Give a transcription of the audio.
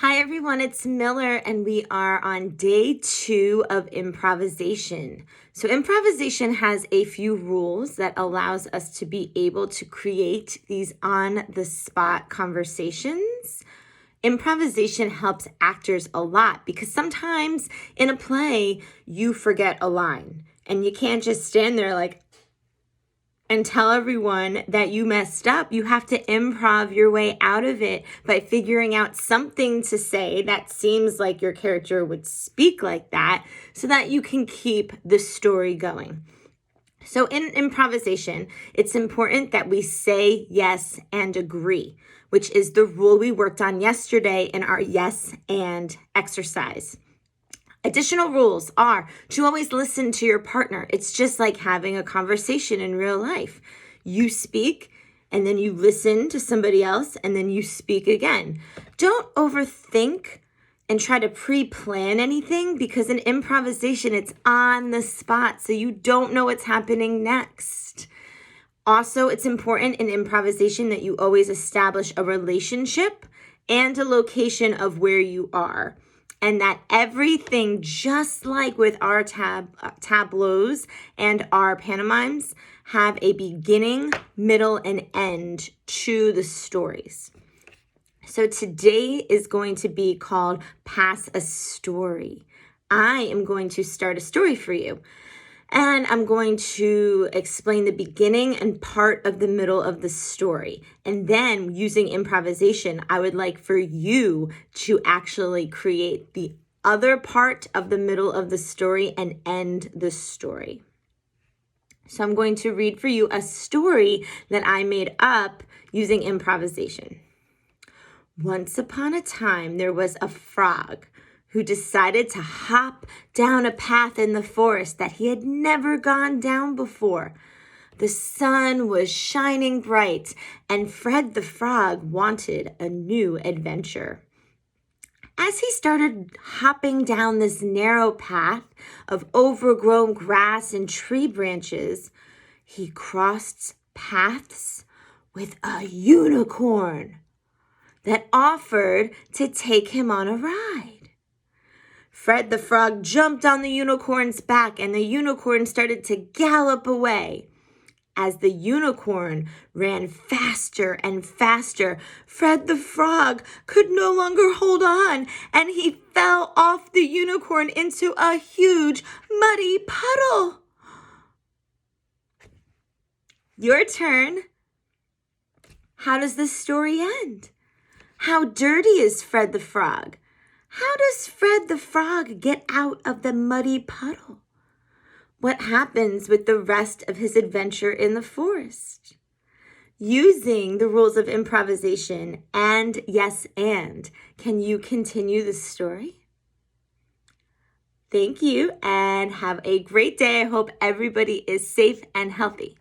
Hi everyone, it's Miller and we are on day 2 of improvisation. So improvisation has a few rules that allows us to be able to create these on-the-spot conversations. Improvisation helps actors a lot because sometimes in a play you forget a line and you can't just stand there like, and tell everyone that you messed up. You have to improv your way out of it by figuring out something to say that seems like your character would speak like that so that you can keep the story going. So in improvisation, it's important that we say yes and agree, which is the rule we worked on yesterday in our yes and exercise. Additional rules are to always listen to your partner. It's just like having a conversation in real life. You speak and then you listen to somebody else and then you speak again. Don't overthink and try to pre-plan anything because in improvisation, it's on the spot, so you don't know what's happening next. Also, it's important in improvisation that you always establish a relationship and a location of where you are. And that everything, just like with our tableaus and our pantomimes, have a beginning, middle, and end to the stories. So today is going to be called Pass a Story. I am going to start a story for you. And I'm going to explain the beginning and part of the middle of the story. And then using improvisation, I would like for you to actually create the other part of the middle of the story and end the story. So I'm going to read for you a story that I made up using improvisation. Once upon a time, there was a frog who decided to hop down a path in the forest that he had never gone down before. The sun was shining bright, and Fred the Frog wanted a new adventure. As he started hopping down this narrow path of overgrown grass and tree branches, he crossed paths with a unicorn that offered to take him on a ride. Fred the Frog jumped on the unicorn's back and the unicorn started to gallop away. As the unicorn ran faster and faster, Fred the Frog could no longer hold on and he fell off the unicorn into a huge muddy puddle. Your turn. How does this story end? How dirty is Fred the Frog? How does Fred the Frog get out of the muddy puddle? What happens with the rest of his adventure in the forest? Using the rules of improvisation and yes and, can you continue the story? Thank you and have a great day. I hope everybody is safe and healthy.